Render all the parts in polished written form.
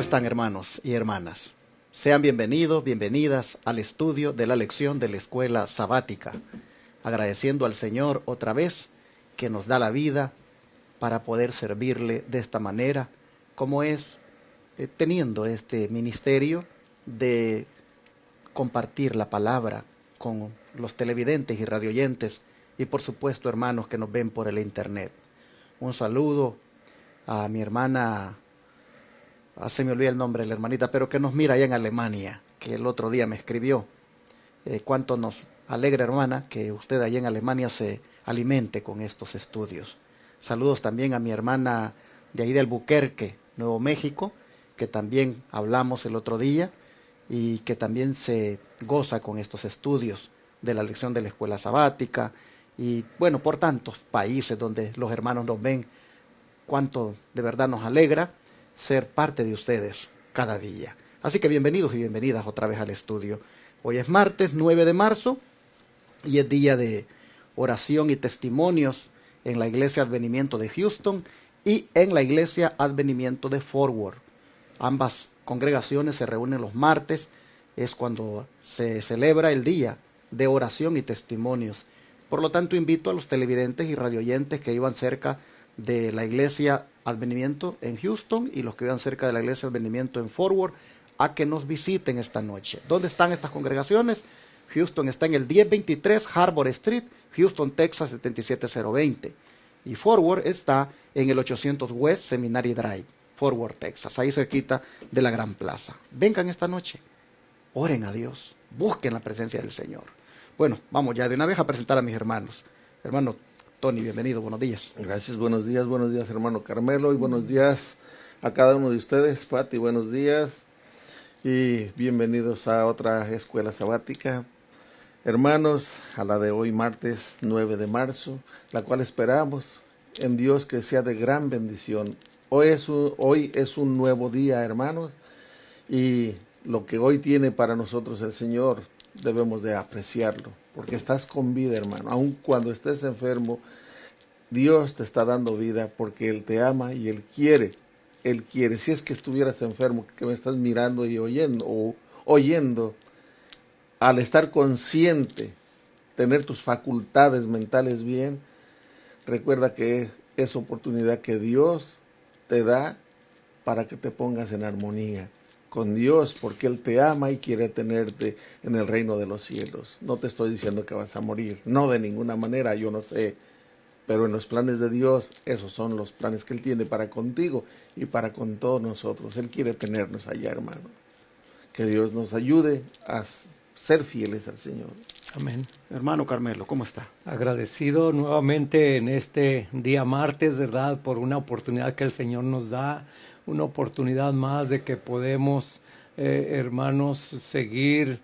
están, hermanos y hermanas? Sean bienvenidos, bienvenidas al estudio de la lección de la escuela sabática, agradeciendo al Señor otra vez que nos da la vida para poder servirle de esta manera, como es teniendo este ministerio de compartir la palabra con los televidentes y radioyentes y por supuesto hermanos que nos ven por el internet. Un saludo a mi hermana, se me olvida el nombre de la hermanita, pero que nos mira allá en Alemania, que el otro día me escribió. Cuánto nos alegra, hermana, que usted allá en Alemania se alimente con estos estudios. Saludos también a mi hermana de ahí de Albuquerque, Nuevo México, que también hablamos el otro día y que también se goza con estos estudios de la lección de la escuela sabática y bueno, por tantos países donde los hermanos nos ven. Cuánto de verdad nos alegra ser parte de ustedes cada día. Así que bienvenidos y bienvenidas otra vez al estudio. Hoy es martes 9 de marzo y es día de oración y testimonios en la Iglesia Advenimiento de Houston y en la Iglesia Advenimiento de Forward. Ambas congregaciones se reúnen los martes, es cuando se celebra el día de oración y testimonios. Por lo tanto, invito a los televidentes y radioyentes que iban cerca de la Iglesia Advenimiento en Houston y los que vivan cerca de la Iglesia Advenimiento en Forward a que nos visiten esta noche. ¿Dónde están estas congregaciones? Houston está en el 1023 Harbor Street, Houston, Texas 77020. Y Forward está en el 800 West Seminary Drive, Forward, Texas, ahí cerquita de la Gran Plaza. Vengan esta noche, oren a Dios, busquen la presencia del Señor. Bueno, vamos ya de una vez a presentar a mis hermanos. Hermano Tony, bienvenido, buenos días. Gracias, buenos días hermano Carmelo y buenos días a cada uno de ustedes. Pati, buenos días y bienvenidos a otra escuela sabática. Hermanos, a la de hoy martes 9 de marzo, la cual esperamos en Dios que sea de gran bendición. Hoy es un nuevo día, hermanos, y lo que hoy tiene para nosotros el Señor debemos de apreciarlo, porque estás con vida, hermano. Aun cuando estés enfermo, Dios te está dando vida porque Él te ama y Él quiere. Él quiere. Si es que estuvieras enfermo, que me estás mirando y oyendo, al estar consciente, tener tus facultades mentales bien, recuerda que es oportunidad que Dios te da para que te pongas en armonía con Dios, porque Él te ama y quiere tenerte en el reino de los cielos. No te estoy diciendo que vas a morir, no de ninguna manera, yo no sé, pero en los planes de Dios, esos son los planes que Él tiene para contigo y para con todos nosotros. Él quiere tenernos allá, hermano. Que Dios nos ayude a ser fieles al Señor. Amén. Hermano Carmelo, ¿cómo está? Agradecido nuevamente en este día martes, ¿verdad? Por una oportunidad que el Señor nos da, una oportunidad más de que podemos, hermanos, seguir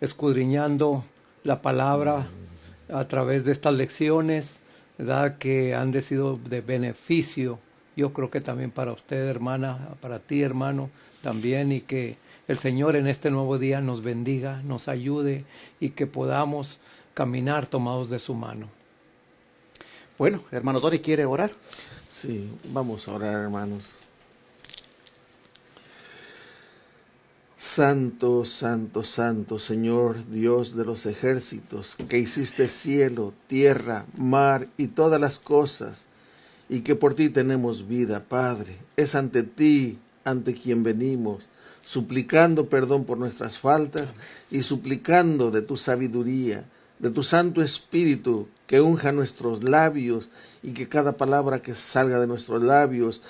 escudriñando la palabra a través de estas lecciones, ¿verdad? Que han sido de beneficio, yo creo que también para usted, hermana, para ti, hermano, también, y que el Señor en este nuevo día nos bendiga, nos ayude y que podamos caminar tomados de su mano. Bueno, hermano Tony, ¿quiere orar? Sí, vamos a orar, hermanos. Santo, santo, santo, Señor Dios de los ejércitos, que hiciste cielo, tierra, mar y todas las cosas, y que por ti tenemos vida, Padre. Es ante ti, ante quien venimos, suplicando perdón por nuestras faltas y suplicando de tu sabiduría, de tu Santo Espíritu, que unja nuestros labios y que cada palabra que salga de nuestros labios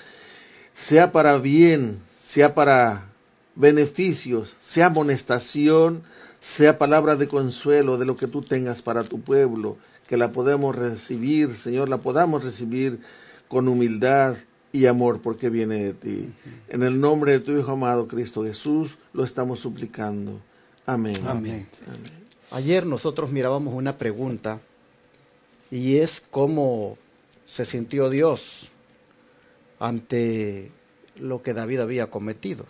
sea para bien, sea para beneficios, sea amonestación, sea palabra de consuelo de lo que tú tengas para tu pueblo, que la podamos recibir, Señor, la podamos recibir con humildad y amor, porque viene de ti. En el nombre de tu Hijo amado Cristo Jesús, lo estamos suplicando. Amén. Amén. Amén. Ayer nosotros mirábamos una pregunta, y es cómo se sintió Dios ante lo que David había cometido.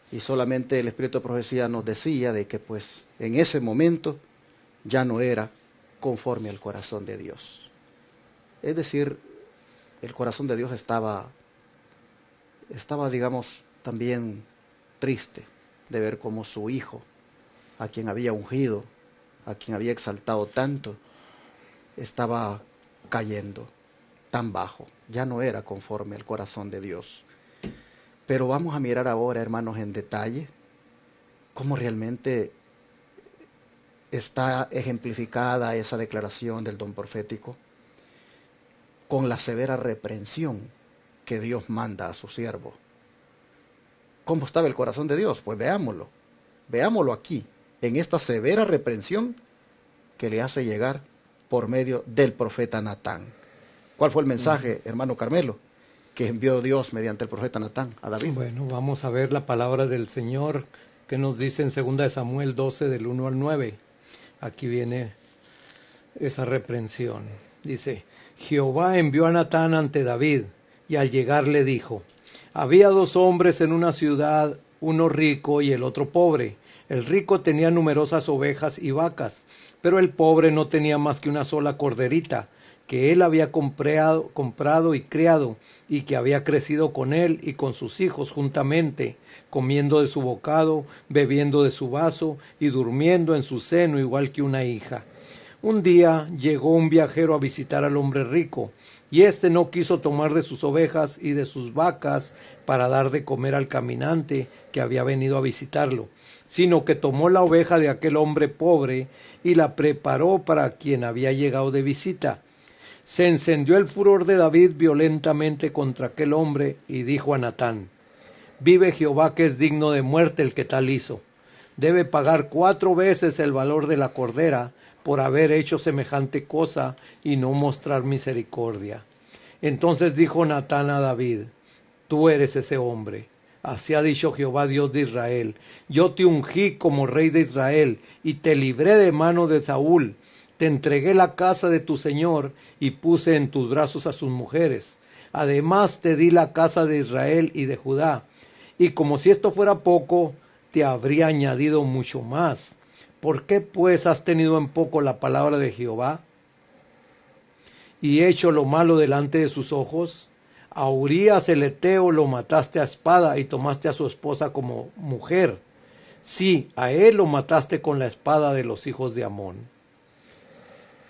Y solamente el Espíritu de Profecía nos decía de que pues en ese momento ya no era conforme al corazón de Dios. Es decir, el corazón de Dios estaba, digamos, también triste de ver cómo su hijo, a quien había ungido, a quien había exaltado tanto, estaba cayendo tan bajo, ya no era conforme al corazón de Dios. Pero vamos a mirar ahora, hermanos, en detalle cómo realmente está ejemplificada esa declaración del don profético con la severa reprensión que Dios manda a su siervo. ¿Cómo estaba el corazón de Dios? Pues veámoslo. Veámoslo aquí, en esta severa reprensión que le hace llegar por medio del profeta Natán. ¿Cuál fue el mensaje, hermano Carmelo, que envió Dios mediante el profeta Natán a David? Bueno, vamos a ver la palabra del Señor que nos dice en 2 de Samuel 12 del 1 al 9. Aquí viene esa reprensión. Dice: Jehová envió a Natán ante David, y al llegar le dijo: había dos hombres en una ciudad, uno rico y el otro pobre. El rico tenía numerosas ovejas y vacas, pero el pobre no tenía más que una sola corderita, que él había comprado y criado, y que había crecido con él y con sus hijos juntamente, comiendo de su bocado, bebiendo de su vaso y durmiendo en su seno igual que una hija. Un día llegó un viajero a visitar al hombre rico, y éste no quiso tomar de sus ovejas y de sus vacas para dar de comer al caminante que había venido a visitarlo, sino que tomó la oveja de aquel hombre pobre y la preparó para quien había llegado de visita. Se encendió el furor de David violentamente contra aquel hombre y dijo a Natán: vive Jehová, que es digno de muerte el que tal hizo. Debe pagar 4 veces el valor de la cordera por haber hecho semejante cosa y no mostrar misericordia. Entonces dijo Natán a David: tú eres ese hombre. Así ha dicho Jehová, Dios de Israel: yo te ungí como rey de Israel y te libré de mano de Saúl. Te entregué la casa de tu señor y puse en tus brazos a sus mujeres. Además te di la casa de Israel y de Judá. Y como si esto fuera poco, te habría añadido mucho más. ¿Por qué pues has tenido en poco la palabra de Jehová y hecho lo malo delante de sus ojos? A Urías el Heteo lo mataste a espada y tomaste a su esposa como mujer. Sí, a él lo mataste con la espada de los hijos de Amón.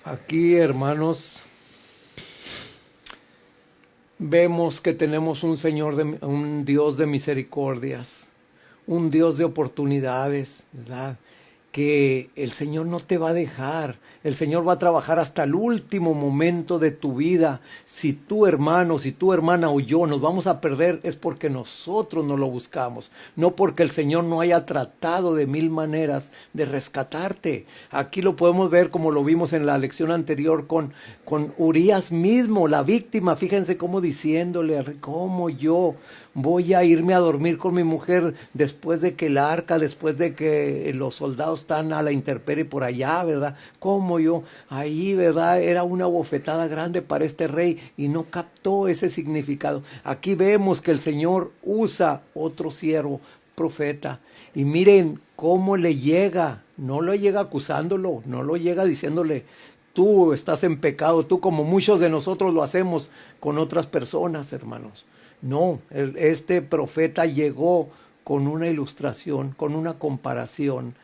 Aquí, hermanos, vemos que tenemos un Dios de misericordias, un Dios de oportunidades, ¿verdad? Que el Señor no te va a dejar. El Señor va a trabajar hasta el último momento de tu vida. Si tu hermano, si tu hermana o yo nos vamos a perder, es porque nosotros no lo buscamos, no porque el Señor no haya tratado de 1000 maneras de rescatarte. Aquí lo podemos ver como lo vimos en la lección anterior con Urías mismo, la víctima. Fíjense cómo diciéndole: cómo yo voy a irme a dormir con mi mujer después de que el arca, después de que los soldados están a la intemperie por allá, ¿verdad? Como yo, ahí, ¿verdad? Era una bofetada grande para este rey y no captó ese significado. Aquí vemos que el Señor usa otro siervo, profeta, y miren cómo le llega, no lo llega acusándolo, no lo llega diciéndole: tú estás en pecado, tú, como muchos de nosotros lo hacemos con otras personas, hermanos. No, este profeta llegó con una ilustración, con una comparación,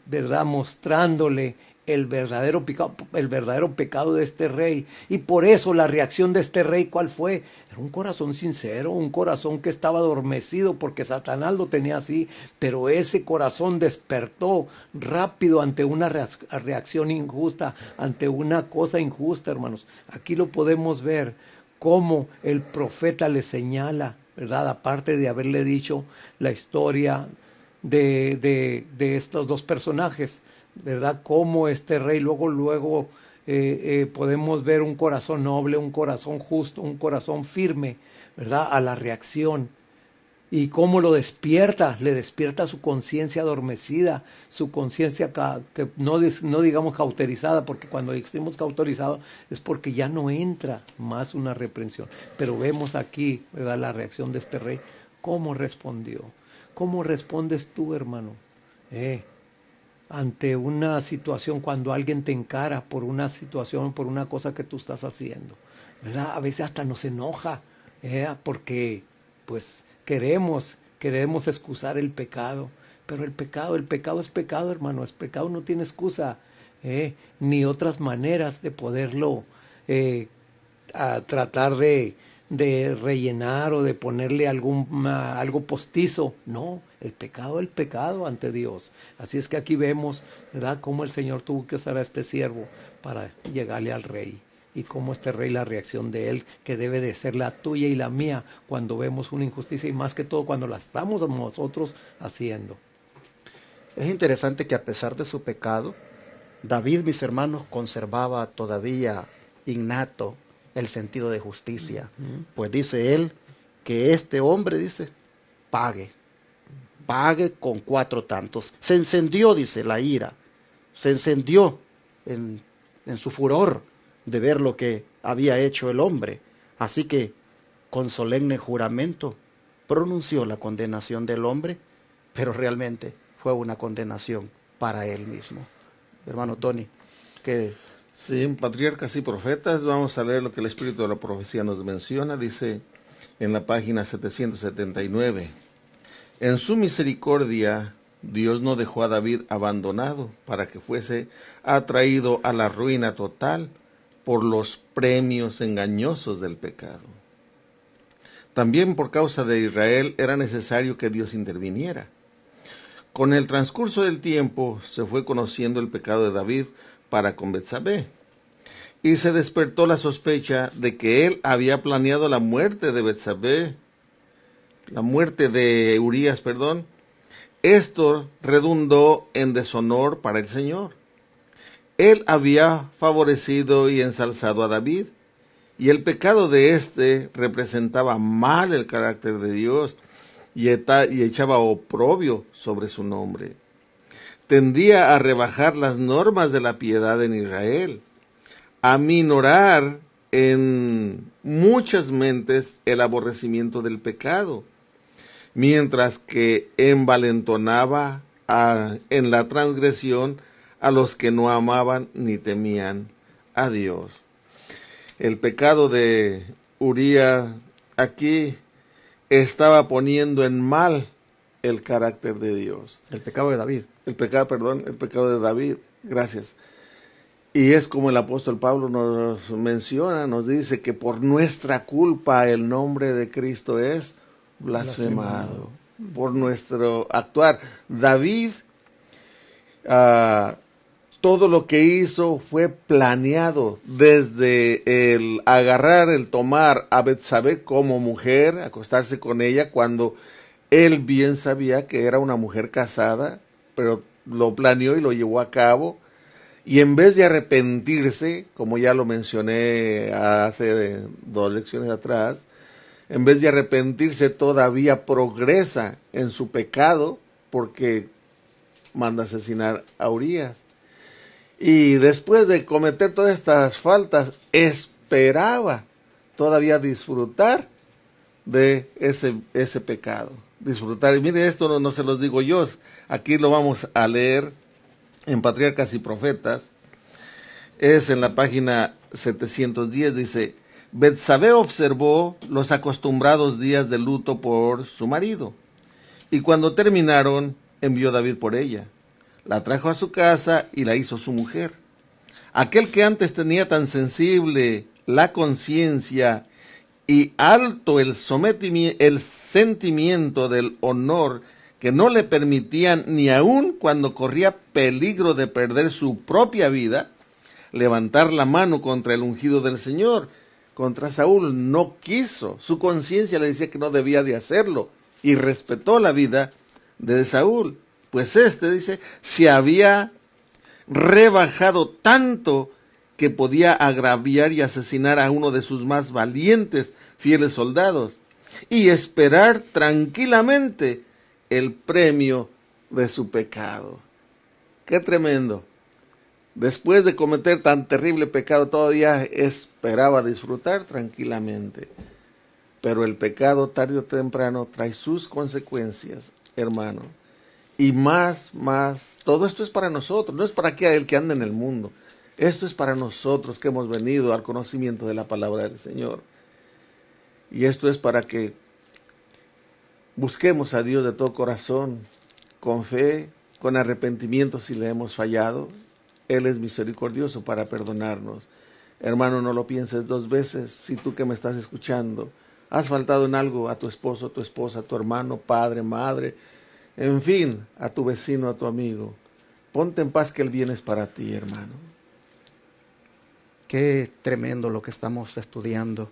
¿verdad? Mostrándole el verdadero pecado de este rey. Y por eso la reacción de este rey, ¿cuál fue? Era un corazón sincero, un corazón que estaba adormecido porque Satanás lo tenía así, pero ese corazón despertó rápido ante una reacción injusta, ante una cosa injusta, hermanos. Aquí lo podemos ver, cómo el profeta le señala, ¿verdad? Aparte de haberle dicho la historia de estos dos personajes, ¿verdad? Cómo este rey luego podemos ver un corazón noble, un corazón justo, un corazón firme, ¿verdad? A la reacción. Y cómo lo despierta, le despierta su conciencia adormecida, su conciencia que no digamos cauterizada, porque cuando decimos cauterizado es porque ya no entra más una reprensión. Pero vemos aquí, ¿verdad?, la reacción de este rey, cómo respondió. ¿Cómo respondes tú, hermano? Ante una situación, cuando alguien te encara por una situación, por una cosa que tú estás haciendo, ¿verdad? A veces hasta nos enoja, porque pues queremos queremos excusar el pecado, pero el pecado es pecado, hermano, el pecado no tiene excusa, ni otras maneras de poderlo a tratar de rellenar o de ponerle algo postizo. No, el pecado ante Dios. Así es que aquí vemos, ¿verdad?, cómo el Señor tuvo que usar a este siervo para llegarle al rey. Y cómo este rey, la reacción de él, que debe de ser la tuya y la mía cuando vemos una injusticia, y más que todo cuando la estamos nosotros haciendo. Es interesante que a pesar de su pecado, David, mis hermanos, conservaba todavía innato el sentido de justicia. Pues dice él que este hombre, dice, pague con 4 tantos. Se encendió, dice, la ira, se encendió en su furor de ver lo que había hecho el hombre. Así que con solemne juramento pronunció la condenación del hombre, pero realmente fue una condenación para él mismo. Hermano Tony, que sí, en Patriarcas y Profetas vamos a leer lo que el Espíritu de la Profecía nos menciona. Dice en la página 779: en su misericordia Dios no dejó a David abandonado para que fuese atraído a la ruina total por los premios engañosos del pecado. También por causa de Israel era necesario que Dios interviniera. Con el transcurso del tiempo se fue conociendo el pecado de David para con Betsabé, y se despertó la sospecha de que él había planeado la muerte de Betsabé, la muerte de Urías, perdón. Esto redundó en deshonor para el Señor. Él había favorecido y ensalzado a David, y el pecado de éste representaba mal el carácter de Dios y echaba oprobio sobre su nombre. Tendía a rebajar las normas de la piedad en Israel, a minorar en muchas mentes el aborrecimiento del pecado, mientras que envalentonaba en la transgresión a los que no amaban ni temían a Dios. El pecado de Urías aquí estaba poniendo en mal el carácter de Dios. el pecado de David. El pecado de David, gracias. Y es como el apóstol Pablo nos menciona, nos dice que por nuestra culpa el nombre de Cristo es blasfemado. Por nuestro actuar. David, todo lo que hizo fue planeado, desde el agarrar, el tomar a Betsabé como mujer, acostarse con ella, cuando él bien sabía que era una mujer casada, pero lo planeó y lo llevó a cabo. Y en vez de arrepentirse, como ya lo mencioné hace 2 lecciones atrás, en vez de arrepentirse todavía progresa en su pecado, porque manda asesinar a Urías. Y después de cometer todas estas faltas, esperaba todavía disfrutar de ese pecado. Disfrutar. Y mire, esto no se los digo yo, aquí lo vamos a leer en Patriarcas y Profetas. Es en la página 710, dice: Betsabé observó los acostumbrados días de luto por su marido, y cuando terminaron, envió David por ella. La trajo a su casa y la hizo su mujer. Aquel que antes tenía tan sensible la conciencia y alto el sentimiento del honor, que no le permitían, ni aun cuando corría peligro de perder su propia vida, levantar la mano contra el ungido del Señor. Contra Saúl no quiso, su conciencia le decía que no debía de hacerlo, y respetó la vida de Saúl, pues dice, se había rebajado tanto que podía agraviar y asesinar a uno de sus más valientes, fieles soldados, y esperar tranquilamente el premio de su pecado. ¡Qué tremendo! Después de cometer tan terrible pecado, todavía esperaba disfrutar tranquilamente. Pero el pecado, tarde o temprano, trae sus consecuencias, hermano. Y más, todo esto es para nosotros, no es para aquel que anda en el mundo. Esto es para nosotros que hemos venido al conocimiento de la palabra del Señor. Y esto es para que busquemos a Dios de todo corazón, con fe, con arrepentimiento si le hemos fallado. Él es misericordioso para perdonarnos. Hermano, no lo pienses dos veces. Si tú que me estás escuchando has faltado en algo a tu esposo, a tu esposa, a tu hermano, padre, madre, en fin, a tu vecino, a tu amigo, ponte en paz que el bien es para ti, hermano. Qué tremendo lo que estamos estudiando.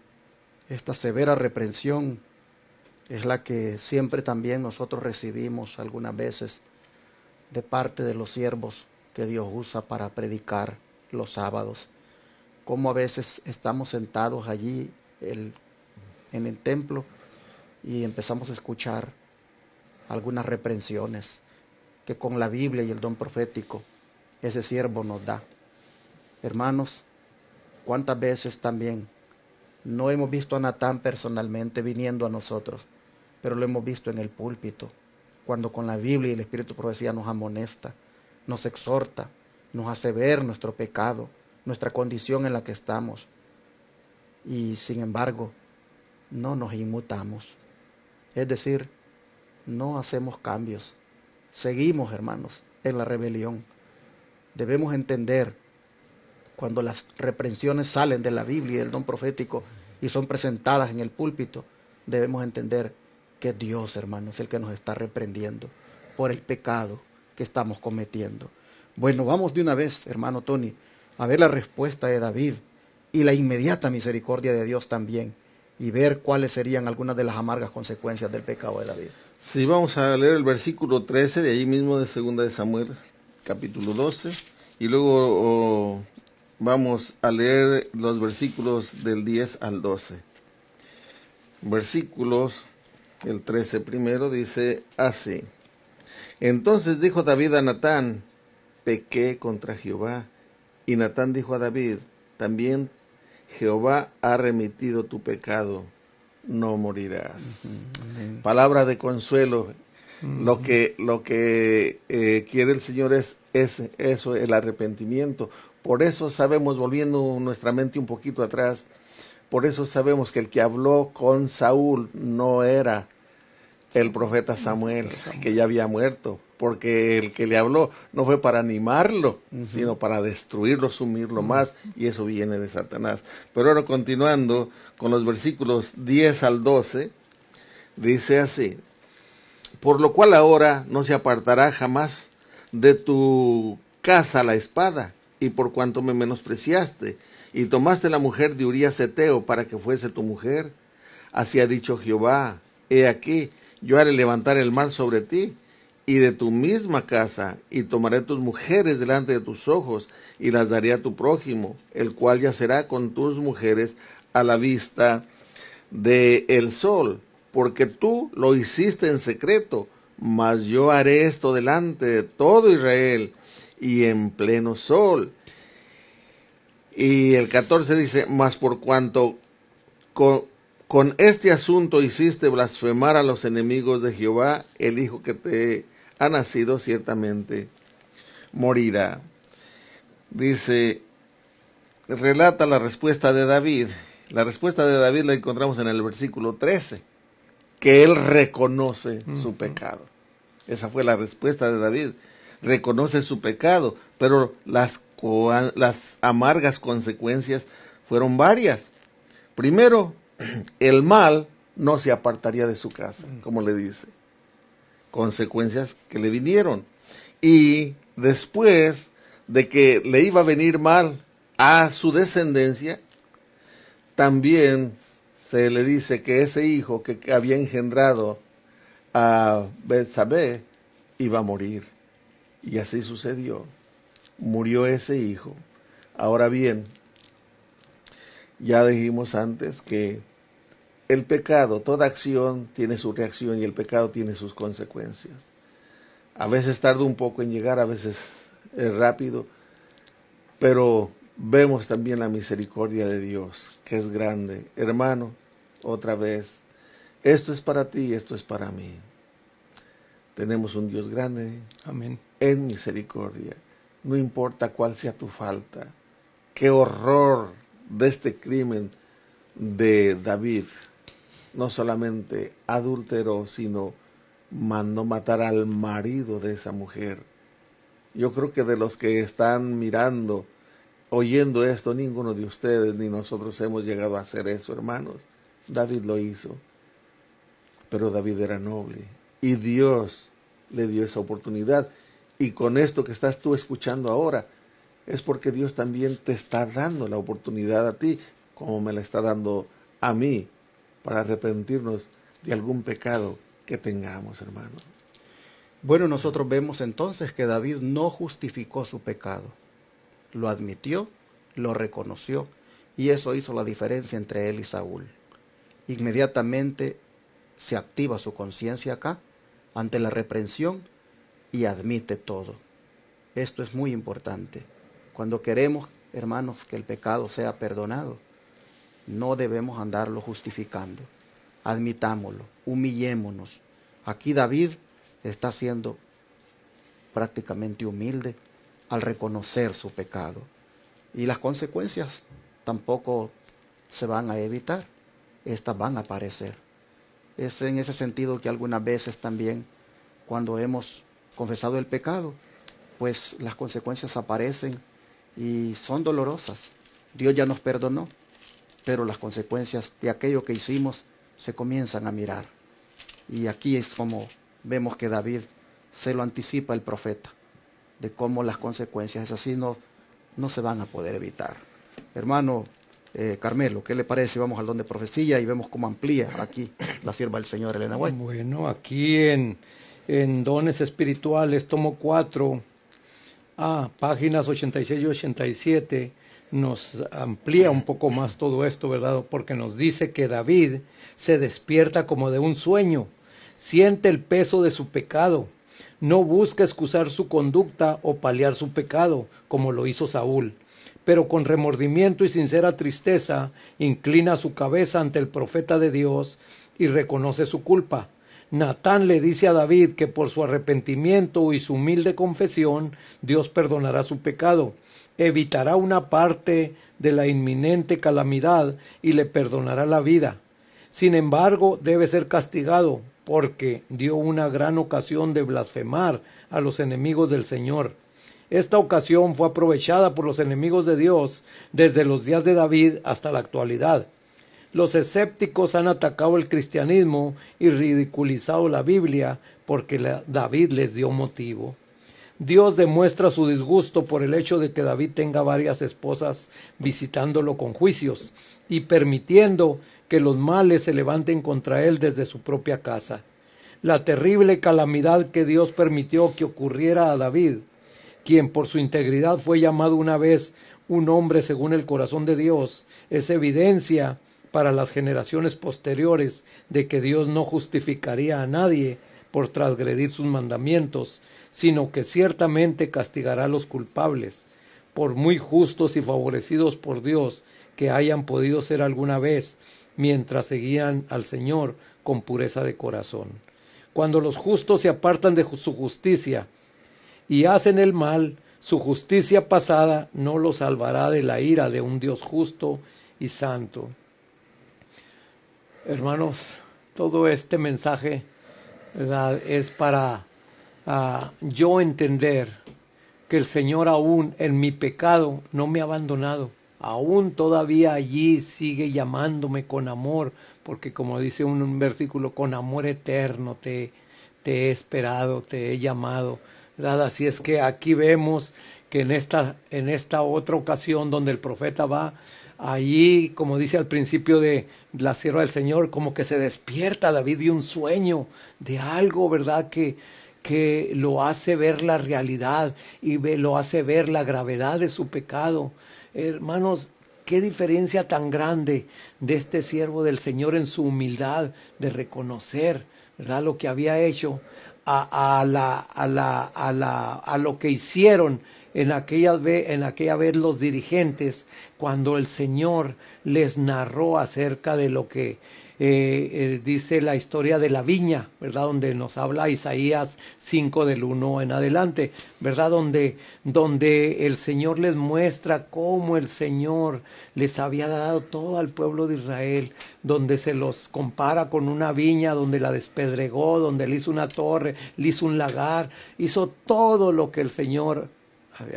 Esta severa reprensión es la que siempre también nosotros recibimos algunas veces de parte de los siervos que Dios usa para predicar los sábados. Como a veces estamos sentados allí en el templo y empezamos a escuchar algunas reprensiones que con la Biblia y el don profético ese siervo nos da. Hermanos, ¿cuántas veces también no hemos visto a Natán personalmente viniendo a nosotros, pero lo hemos visto en el púlpito, cuando con la Biblia y el Espíritu de Profecía nos amonesta, nos exhorta, nos hace ver nuestro pecado, nuestra condición en la que estamos, y sin embargo no nos inmutamos, es decir, no hacemos cambios, seguimos, hermanos, en la rebelión. Debemos entender, cuando las reprensiones salen de la Biblia y del don profético y son presentadas en el púlpito, debemos entender que Dios, hermanos, es el que nos está reprendiendo por el pecado que estamos cometiendo. Bueno, vamos de una vez, hermano Tony, a ver la respuesta de David y la inmediata misericordia de Dios también, y ver cuáles serían algunas de las amargas consecuencias del pecado de David. Sí, vamos a leer el versículo 13 de ahí mismo de 2 de Samuel, capítulo 12, y luego vamos a leer los versículos del 10 al 12. Versículos, el 13 primero, dice así: Entonces dijo David a Natán, pequé contra Jehová. Y Natán dijo a David, también Jehová ha remitido tu pecado, no morirás. Amén. Palabra de consuelo. Lo que quiere el Señor es eso, el arrepentimiento. Por eso sabemos, volviendo nuestra mente un poquito atrás, por eso sabemos que el que habló con Saúl no era el profeta Samuel, que ya había muerto, porque el que le habló no fue para animarlo, sino para destruirlo, sumirlo más, y eso viene de Satanás. Pero ahora, continuando con los versículos 10 al 12, dice así: Por lo cual ahora no se apartará jamás de tu casa la espada, y por cuanto me menospreciaste, y tomaste la mujer de Urías Heteo para que fuese tu mujer, así ha dicho Jehová, he aquí, yo haré levantar el mal sobre ti, y de tu misma casa, y tomaré tus mujeres delante de tus ojos, y las daré a tu prójimo, el cual yacerá con tus mujeres a la vista del sol, porque tú lo hiciste en secreto, mas yo haré esto delante de todo Israel, y en pleno sol. Y el 14 dice, mas por cuanto con este asunto hiciste blasfemar a los enemigos de Jehová, el hijo que te ha nacido ciertamente morirá. Dice, relata la respuesta de David. La respuesta de David la encontramos en el versículo 13, que él reconoce su pecado. Esa fue la respuesta de David. Reconoce su pecado, pero las amargas consecuencias fueron varias. Primero, el mal no se apartaría de su casa, como le dice. Consecuencias que le vinieron. Y después de que le iba a venir mal a su descendencia, también se le dice que ese hijo que había engendrado a Betsabé iba a morir. Y así sucedió. Murió ese hijo. Ahora bien, ya dijimos antes que el pecado, toda acción tiene su reacción y el pecado tiene sus consecuencias. A veces tarda un poco en llegar, a veces es rápido, pero vemos también la misericordia de Dios, que es grande. Hermano, otra vez, esto es para ti, esto es para mí. Tenemos un Dios grande. Amén. En misericordia. No importa cuál sea tu falta. Qué horror de este crimen de David. no solamente adulteró, sino mandó matar al marido de esa mujer. Yo creo que de los que están mirando, oyendo esto, ninguno de ustedes ni nosotros hemos llegado a hacer eso, hermanos. David lo hizo, pero David era noble y Dios le dio esa oportunidad. Y con esto que estás tú escuchando ahora, es porque Dios también te está dando la oportunidad a ti, como me la está dando a mí, para arrepentirnos de algún pecado que tengamos, hermano. Bueno, nosotros vemos entonces que David no justificó su pecado. Lo admitió, lo reconoció, y eso hizo la diferencia entre él y Saúl. Inmediatamente se activa su conciencia acá, ante la reprensión, y admite todo. Esto es muy importante. Cuando queremos, hermanos, que el pecado sea perdonado, no debemos andarlo justificando. Admitámoslo, humillémonos. Aquí David está siendo prácticamente humilde al reconocer su pecado. Y las consecuencias tampoco se van a evitar, estas van a aparecer. Es en ese sentido que algunas veces también, cuando hemos confesado el pecado, pues las consecuencias aparecen y son dolorosas. Dios ya nos perdonó, pero las consecuencias de aquello que hicimos se comienzan a mirar. Y aquí es como vemos que David se lo anticipa el profeta, de cómo las consecuencias es así, no se van a poder evitar. Hermano Carmelo, ¿qué le parece? Vamos al don de profecía y vemos cómo amplía aquí la sierva del Señor Elena White. Bueno, aquí en Dones Espirituales, tomo 4, páginas 86 y 87, nos amplía un poco más todo esto, ¿verdad? Porque nos dice que David se despierta como de un sueño, siente el peso de su pecado, no busca excusar su conducta o paliar su pecado, como lo hizo Saúl, pero con remordimiento y sincera tristeza inclina su cabeza ante el profeta de Dios y reconoce su culpa. Natán le dice a David que por su arrepentimiento y su humilde confesión, Dios perdonará su pecado, evitará una parte de la inminente calamidad y le perdonará la vida. Sin embargo, debe ser castigado porque dio una gran ocasión de blasfemar a los enemigos del Señor. Esta ocasión fue aprovechada por los enemigos de Dios desde los días de David hasta la actualidad. Los escépticos han atacado el cristianismo y ridiculizado la Biblia porque David les dio motivo. Dios demuestra su disgusto por el hecho de que David tenga varias esposas visitándolo con juicios y permitiendo que los males se levanten contra él desde su propia casa. La terrible calamidad que Dios permitió que ocurriera a David, quien por su integridad fue llamado una vez un hombre según el corazón de Dios, es evidencia para las generaciones posteriores de que Dios no justificaría a nadie por transgredir sus mandamientos, sino que ciertamente castigará a los culpables, por muy justos y favorecidos por Dios que hayan podido ser alguna vez, mientras seguían al Señor con pureza de corazón. Cuando los justos se apartan de su justicia y hacen el mal, su justicia pasada no los salvará de la ira de un Dios justo y santo. Hermanos, todo este mensaje, ¿verdad?, es para yo entender que el Señor aún en mi pecado no me ha abandonado, aún todavía allí sigue llamándome con amor, porque como dice un versículo, con amor eterno te he esperado, te he llamado, ¿verdad? Así es que aquí vemos que en esta otra ocasión donde el profeta va, allí, como dice al principio de la sierva del Señor, como que se despierta David de un sueño, de algo, ¿verdad?, que lo hace ver la realidad y lo hace ver la gravedad de su pecado. Hermanos, qué diferencia tan grande de este siervo del Señor en su humildad de reconocer, ¿verdad?, lo que había hecho a lo que hicieron en aquella vez los dirigentes, cuando el Señor les narró acerca de lo que dice la historia de la viña, ¿verdad? Donde nos habla Isaías 5 del 1 en adelante, ¿verdad? Donde el Señor les muestra cómo el Señor les había dado todo al pueblo de Israel, donde se los compara con una viña, donde la despedregó, donde le hizo una torre, le hizo un lagar, hizo todo lo que el Señor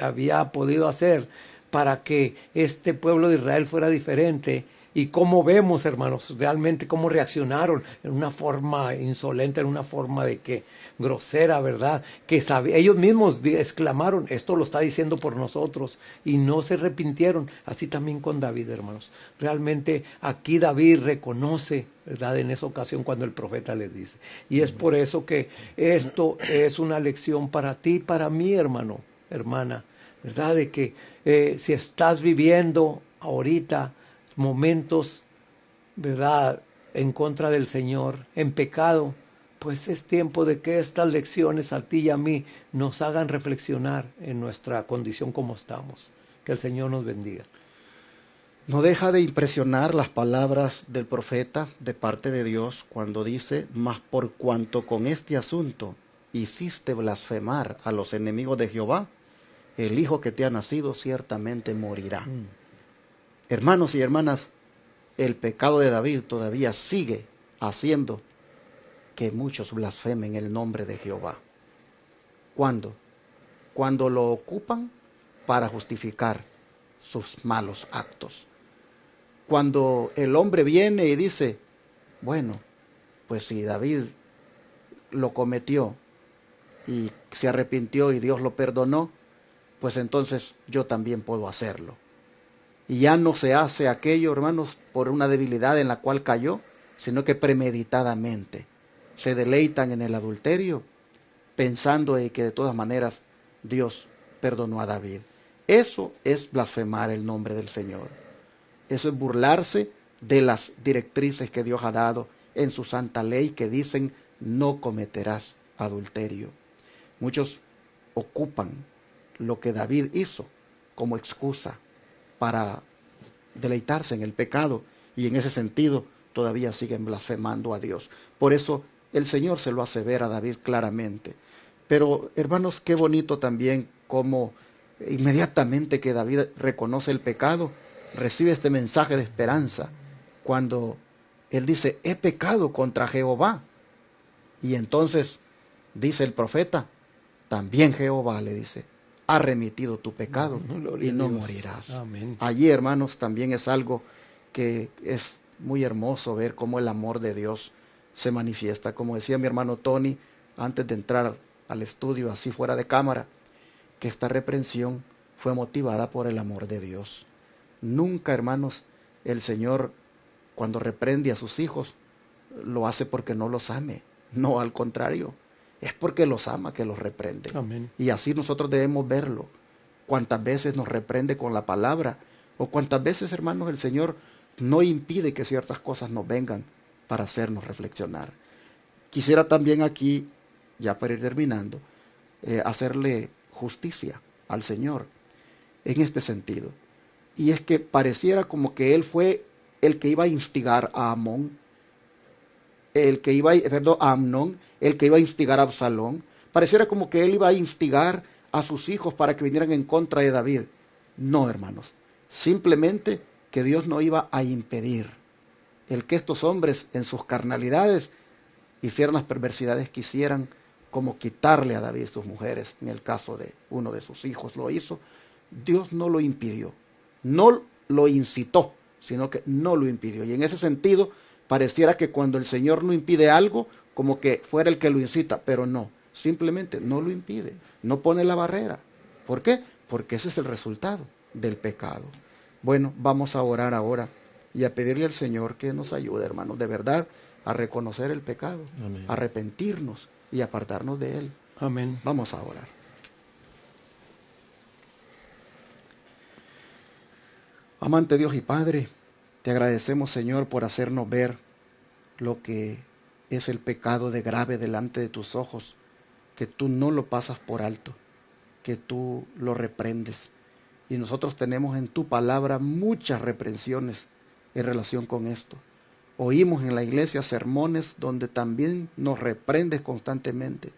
había podido hacer para que este pueblo de Israel fuera diferente. Y cómo vemos, hermanos, realmente cómo reaccionaron en una forma insolente, en una forma de que grosera, ¿verdad? Que ellos mismos exclamaron, esto lo está diciendo por nosotros, y no se arrepintieron. Así también con David, hermanos. Realmente aquí David reconoce, ¿verdad? En esa ocasión cuando el profeta les dice. Y es por eso que esto es una lección para ti y para mí, hermano, hermana, ¿verdad? De que si estás viviendo ahorita momentos, ¿verdad?, en contra del Señor, en pecado, pues es tiempo de que estas lecciones a ti y a mí nos hagan reflexionar en nuestra condición como estamos. Que el Señor nos bendiga. No deja de impresionar las palabras del profeta de parte de Dios cuando dice, mas por cuanto con este asunto hiciste blasfemar a los enemigos de Jehová, el hijo que te ha nacido ciertamente morirá. Hermanos y hermanas, el pecado de David todavía sigue haciendo que muchos blasfemen el nombre de Jehová. ¿Cuándo? Cuando lo ocupan para justificar sus malos actos. Cuando el hombre viene y dice, bueno, pues si David lo cometió y se arrepintió y Dios lo perdonó, pues entonces yo también puedo hacerlo. Y ya no se hace aquello, hermanos, por una debilidad en la cual cayó, sino que premeditadamente se deleitan en el adulterio, pensando en que de todas maneras Dios perdonó a David. Eso es blasfemar el nombre del Señor. Eso es burlarse de las directrices que Dios ha dado en su santa ley que dicen no cometerás adulterio. Muchos ocupan lo que David hizo como excusa para deleitarse en el pecado y en ese sentido todavía siguen blasfemando a Dios. Por eso el Señor se lo hace ver a David claramente. Pero hermanos, qué bonito también cómo inmediatamente que David reconoce el pecado, recibe este mensaje de esperanza cuando él dice, he pecado contra Jehová. Y entonces dice el profeta, también Jehová le dice, ha remitido tu pecado y no morirás. Amén. Allí, hermanos, también es algo que es muy hermoso ver cómo el amor de Dios se manifiesta. Como decía mi hermano Tony, antes de entrar al estudio, así fuera de cámara, que esta reprensión fue motivada por el amor de Dios. Nunca, hermanos, el Señor, cuando reprende a sus hijos, lo hace porque no los ame. No, al contrario. Es porque los ama que los reprende. Amén. Y así nosotros debemos verlo. Cuántas veces nos reprende con la palabra, o cuántas veces, hermanos, el Señor no impide que ciertas cosas nos vengan para hacernos reflexionar. Quisiera también aquí, ya para ir terminando, hacerle justicia al Señor en este sentido. Y es que pareciera como que Él fue el que iba a instigar a Amnón, a Amnón, el que iba a instigar a Absalón. Pareciera como que él iba a instigar a sus hijos para que vinieran en contra de David. No, hermanos. Simplemente que Dios no iba a impedir el que estos hombres en sus carnalidades hicieran las perversidades que hicieran, como quitarle a David sus mujeres. En el caso de uno de sus hijos lo hizo. Dios no lo impidió. No lo incitó, sino que no lo impidió. Y en ese sentido, pareciera que cuando el Señor no impide algo, como que fuera el que lo incita, pero no, simplemente no lo impide, no pone la barrera. ¿Por qué? Porque ese es el resultado del pecado. Bueno, vamos a orar ahora y a pedirle al Señor que nos ayude, hermanos, de verdad, a reconocer el pecado, Amén. a arrepentirnos y apartarnos de él. Amén. Vamos a orar. Amante Dios y Padre, te agradecemos, Señor, por hacernos ver lo que es el pecado de grave delante de tus ojos, que tú no lo pasas por alto. que tú lo reprendes. Y nosotros tenemos en tu palabra muchas reprensiones en relación con esto. Oímos en la iglesia sermones donde también nos reprendes constantemente.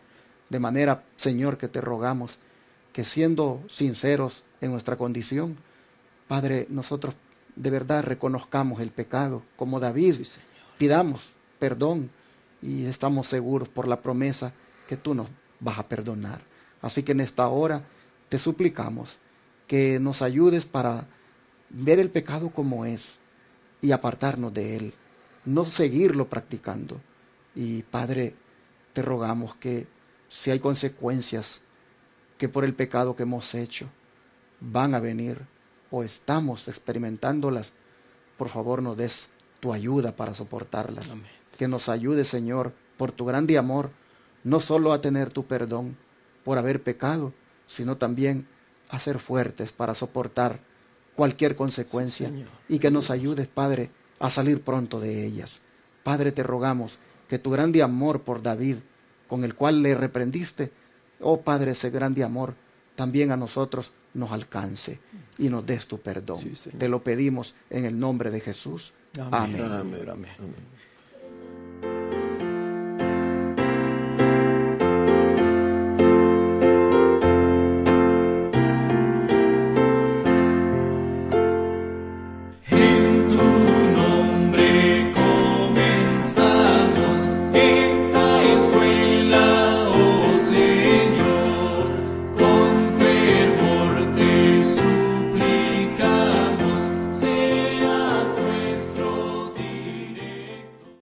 De manera, Señor, que te rogamos que siendo sinceros en nuestra condición, Padre, nosotros de verdad reconozcamos el pecado, como David, pidamos perdón y estamos seguros por la promesa que tú nos vas a perdonar. Así que en esta hora te suplicamos que nos ayudes para ver el pecado como es y apartarnos de él, no seguirlo practicando. Y Padre, te rogamos que si hay consecuencias que por el pecado que hemos hecho van a venir o estamos experimentándolas, por favor nos des tu ayuda para soportarlas. Amén. Que nos ayude, Señor, por tu grande amor, no solo a tener tu perdón por haber pecado, sino también a ser fuertes para soportar cualquier consecuencia, sí, y que nos ayudes, Padre, a salir pronto de ellas. Padre, te rogamos que tu grande amor por David, con el cual le reprendiste, oh Padre, ese grande amor también a nosotros nos alcance y nos des tu perdón. Sí, te lo pedimos en el nombre de Jesús. Amén. Amén. Amén. Amén.